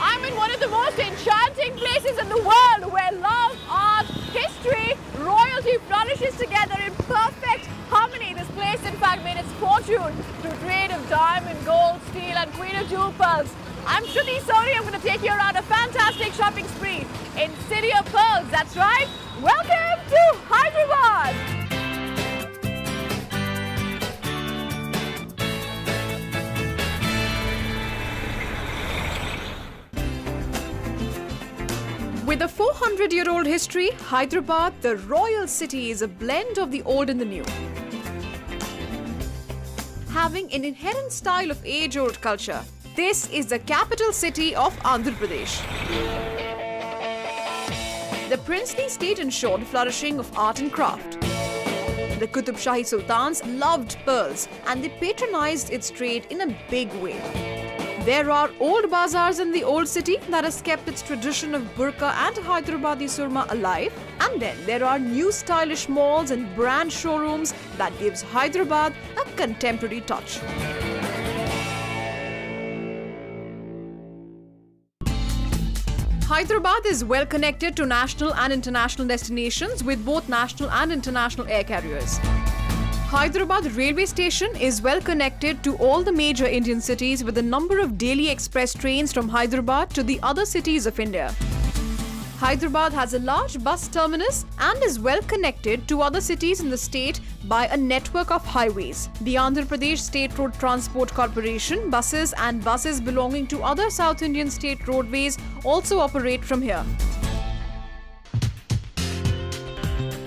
I'm in one of the most enchanting places in the world where love, art, history, royalty flourishes together in perfect harmony. This place, in fact, made its fortune through trade of diamond, gold, steel, and Queen of Jewel pearls. I'm Shruti Soni. I'm going to take you around a fantastic shopping spree in City of Pearls. That's right. Welcome to Hyderabad. With a 400-year-old history, Hyderabad, the royal city, is a blend of the old and the new. Having an inherent style of age-old culture, this is the capital city of Andhra Pradesh. The princely state ensured flourishing of art and craft. The Qutub Shahi Sultans loved pearls and they patronized its trade in a big way. There are old bazaars in the old city that has kept its tradition of burqa and Hyderabadi surma alive. And then there are new stylish malls and brand showrooms that gives Hyderabad a contemporary touch. Hyderabad is well connected to national and international destinations with both national and international air carriers. Hyderabad railway station is well connected to all the major Indian cities with a number of daily express trains from Hyderabad to the other cities of India. Hyderabad has a large bus terminus and is well connected to other cities in the state by a network of highways. The Andhra Pradesh State Road Transport Corporation buses and buses belonging to other South Indian state roadways also operate from here.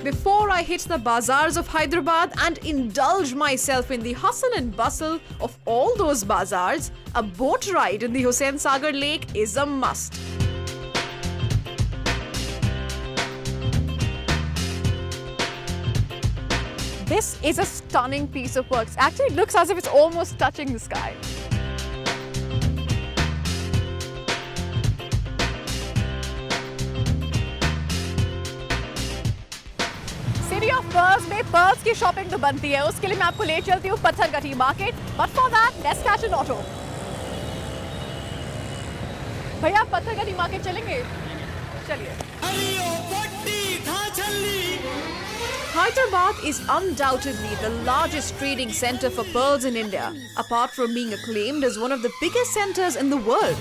Before I hit the bazaars of Hyderabad and indulge myself in the hustle and bustle of all those bazaars, a boat ride in the Hussain Sagar Lake is a must. This is a stunning piece of work. Actually, it looks as if it's almost touching the sky. City of pearls में pearls की shopping तो बनती है, उसके लिए मैं आपको ले चलती हूँ Pathergatti market, but for that let's catch N auto. भैया आप पत्थरगट्टी मार्केट चलेंगे? चलिए। Hyderabad is undoubtedly the largest trading center for pearls in India, apart from being acclaimed as one of the biggest centers in the world.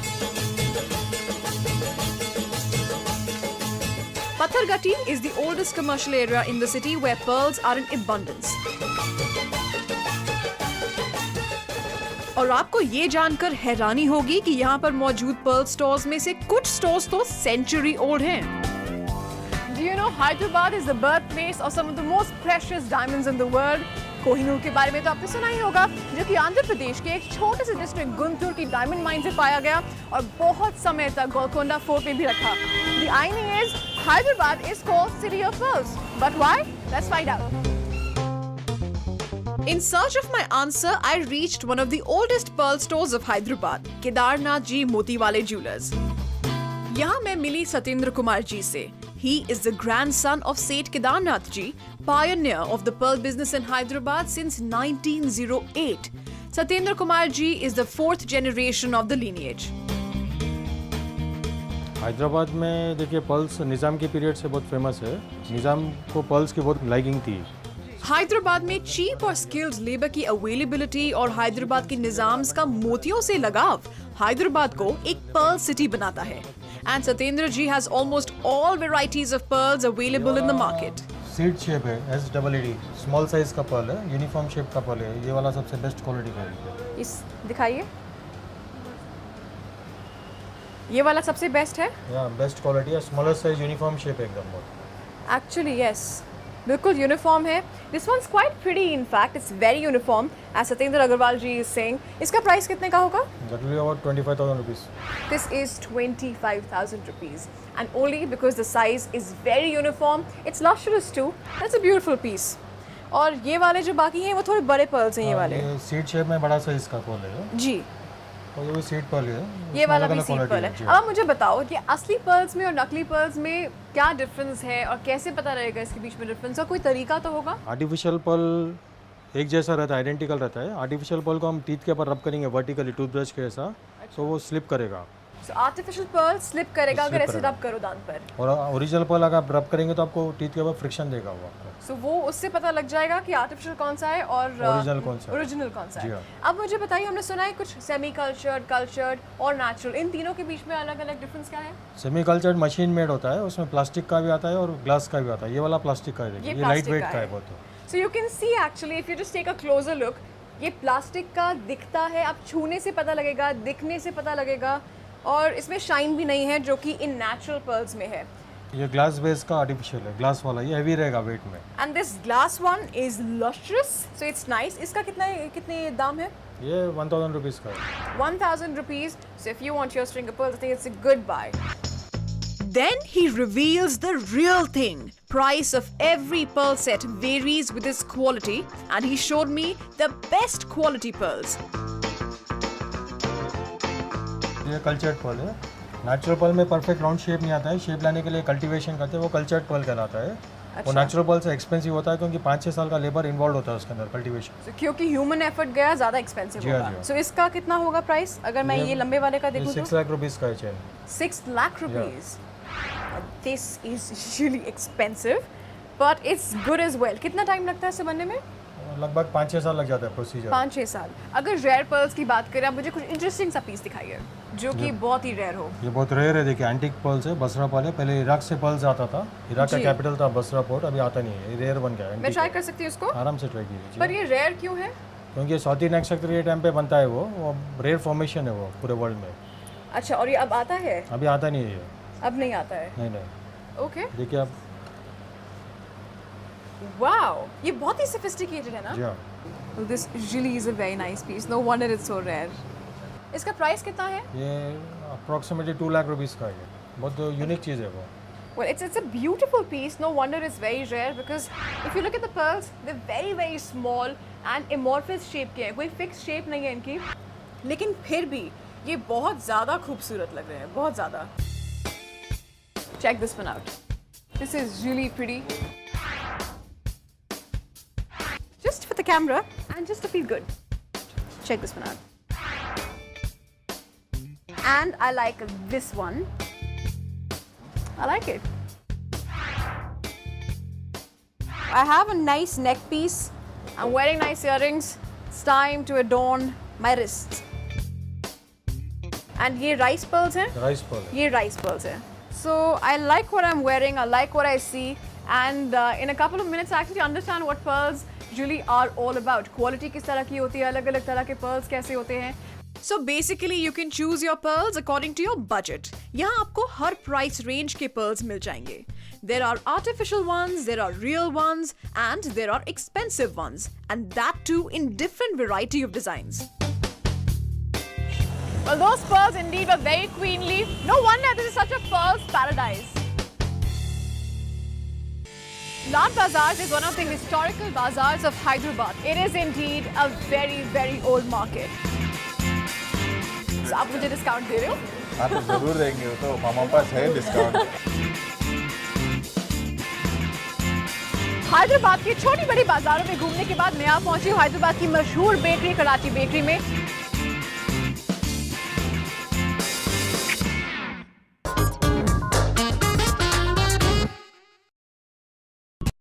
Pathargatti is the oldest commercial area in the city where pearls are in abundance. और आपको ये जानकर हैरानी होगी कि यहाँ पर मौजूद पर्ल स्टोर्स में से कुछ स्टोर्स तो सेंचुरी ओल्ड हैं। Do you know Hyderabad is the birthplace of some of the most precious diamonds in the world? Kohinoor के बारे में तो आपने सुना ही होगा, जो कि आंध्र प्रदेश के एक छोटे से डिस्ट्रिक्ट गुंटूर की डायमंड माइन से पाया गया और बहुत समय तक गोलकोंडा फोर्ट में भी रखा। The irony is Hyderabad is called City of Pearls. But why? Let's find out. In search of my answer, I reached one of the oldest pearl stores of Hyderabad, Kedarnath Ji Motiwale Jewelers. यहाँ मैं मिली सत्येंद्र कुमार जी से. He is the grandson of Seth Kedarnath Ji, pioneer of the pearl business in Hyderabad since 1908. Satyendra Kumar Ji is the fourth generation of the lineage. Hyderabad में देखिए pearls निज़ाम के period से बहुत famous है। निज़ाम को पर्ल्स की बहुत लाइकिंग थी। हैदराबाद में चीप और स्किल्ड लेबर की अवेलेबिलिटी और हैदराबाद के निज़ाम्स का मोतियों से लगाव हैदराबाद को एक पर्ल सिटी बनाता है। And Satyendra Ji has almost all varieties of pearls available in the market. Seed shape है, SEED, स्मॉल साइज का पर्ल है, यूनिफॉर्म शेप का पर्ल है। ये वाला सबसे बेस्ट क्वालिटी का है। इस दिखाइए। ये वाला सबसे बेस्ट है? या बेस्ट क्वालिटी है, स्मॉलर साइज यूनिफॉर्म शेप है एकदम बहुत। Actually yes, बिल्कुल यूनिफॉर्म है। This one's quite pretty in fact. It's very uniform. As Satyendra Agarwal ji is saying, इसका प्राइस कितने का होगा? That will be about 25,000 rupees. This is 25,000 rupees, and only because the size is very uniform. It's lustrous too. That's a beautiful piece. और ये वाले जो बाकी हैं वो थोड़े बड़े पर्ल्स हैं ये वाले। ये सीड शेप में बड़ा साइज का पर्ल है जी, और ये भी सीड पर्ल है। ये वाला भी सीड पर्ल है। अब आप मुझे बताओ कि असली पर्ल्स में और नकली पर्ल्स में क्या डिफरेंस है और कैसे पता रहेगा इसके बीच में डिफरेंस, और कोई तरीका तो होगा? आर्टिफिशियल पर्ल एक जैसा रहता है, आइडेंटिकल रहता है। आर्टिफिशियल पर्ल को हम टीथ के ऊपर रब करेंगे वर्टिकली टूथब्रश के ऐसा, तो वो स्लिप करेगा। सो आर्टिफिशियल पर्ल स्लिप करेगा अगर ऐसे रब करो दांत पर, और ओरिजिनल पर्ल अगर आप रब करेंगे तो आपको टीथ के ऊपर फ्रिक्शन देगा वो आपको। सो वो उससे पता लग जाएगा कि आर्टिफिशियल कौन सा है और ओरिजिनल कौन सा है। ओरिजिनल कौन सा जी है। हाँ। अब मुझे बताइए, हमने सुना है कुछ सेमी कल्चर्ड, कल्चर्ड और नेचुरल, इन तीनों के बीच में अलग अलग डिफरेंस क्या है? सेमी कल्चर्ड मशीन मेड होता है, उसमें प्लास्टिक का भी आता है और ग्लास का भी आता है। ये वाला प्लास्टिक का है, ये लाइट वेट का है बहुत। So you can see actually if you just take a closer look, ये प्लास्टिक का दिखता है, आप छूने से पता लगेगा, दिखने से पता लगेगा, और इसमें शाइन भी नहीं है जो कि इन नेचुरल पर्ल्स में है। ये ग्लास बेस का आर्टिफिशियल है, ग्लास वाला, ये हेवी रहेगा वेट में। And this glass one is lustrous, so it's nice. इसका कितने दाम है? ये 1000 रुपीज़ का है। 1000 rupees. So if you want your string of pearls, I think it's a good buy. Then he reveals the real thing. Price of every pearl set varies with its quality, and he showed me the best quality pearls. ये cultured Perl है। Natural Perl में perfect round shape नहीं आता है, shape लाने के लिए cultivation करते हैं, वो कल्चर्ड पर्ल कहलाता है। और नेचुरल पर्ल से एक्सपेंसिव होता है क्योंकि 5-6 साल का लेबर इन्वॉल्व होता है उसके अंदर कल्टीवेशन। So, क्योंकि ह्यूमन एफर्ट गया, ज़्यादा एक्सपेंसिव जी हाँ, होगा। जी हाँ। So इसका कितना होगा प्राइस अगर मैं ये लंबे वाले का देखूँ? 6 लाख रुपीज़ का है chain. 6 lakh rupees. This is really expensive, but it's good as well. कितना टाइम लगता है इसे बनने में? लगभग 5-6 साल लग जाता है प्रोसीजर। 5-6 साल। अगर रेयर पर्ल्स की बात करें, आप मुझे कुछ इंटरेस्टिंग सा पीस दिखाइए जो कि बहुत ही रेयर हो। ये बहुत रेयर है, देखिए एंटीक पर्ल्स है, बसरा पर्ल है। पहले इराक से पर्ल्स आता था, इराक का जी। कैपिटल था बसरा पोर्ट, अभी आता नहीं है, ये रेयर बन गया है। मैं ट्राई कर सकती हूँ इसको, आराम से ट्राई कीजिए। पर ये रेयर क्यों है? क्योंकि साउथ इंडियन नक्षत्र ये टाइम पे बनता है, वो रेयर फॉर्मेशन है वो पूरे वर्ल्ड में। अच्छा, और ये अब आता है? अभी आता नहीं है ये। अब नहीं आता है? नहीं। ओके। देखिए आप। वाओ, ये बहुत ही सोफिस्टिकेटेड है ना? जी हाँ। This really is a very nice piece, no wonder it's so rare. इसका प्राइस कितना है? ये अप्रॉक्सीमेटली 2 लाख रुपीज़ का है, बहुत यूनिक चीज़ है वो। Well, it's a beautiful piece. No wonder it's very rare because if you look at the pearls, they're very small and amorphous shape के हैं, कोई fixed shape नहीं है इनकी, लेकिन फिर भी ये बहुत ज़्यादा खूबसूरत लग रहे हैं, बहुत ज़्यादा। Check this one out. This is really pretty. Just for the camera and just to feel good. Check this one out. And I like this one. I like it. I have a nice neck piece. I'm wearing nice earrings. It's time to adorn my wrists. And ये rice pearls हैं? Rice Perl है। ये rice pearls हैं. So I like what I'm wearing. I like what I see. And in a couple of minutes, I actually understand what pearls really are all about. Quality किस तरह की होती है, अलग-अलग तरह के pearls कैसे होते हैं. So basically you can choose your pearls according to your budget. यहाँ आपको हर price range के pearls मिल जाएंगे. There are artificial ones, there are real ones, and there are expensive ones, and that too in different variety of designs. Well, those pearls indeed were very queenly. No wonder this is such a pearls paradise. Lal Bazaars is one of the historical bazaars of Hyderabad. It is indeed a very, very old market. So, आप मुझे discount दे रहे हो? हाँ तो जरूर देंगे, वो तो मामा पास है डिस्काउंट। हैदराबाद की छोटी बड़ी बाजारों में घूमने के बाद मैं यहाँ पहुंची हूँ हैदराबाद की मशहूर बेकरी कराची बेकरी में।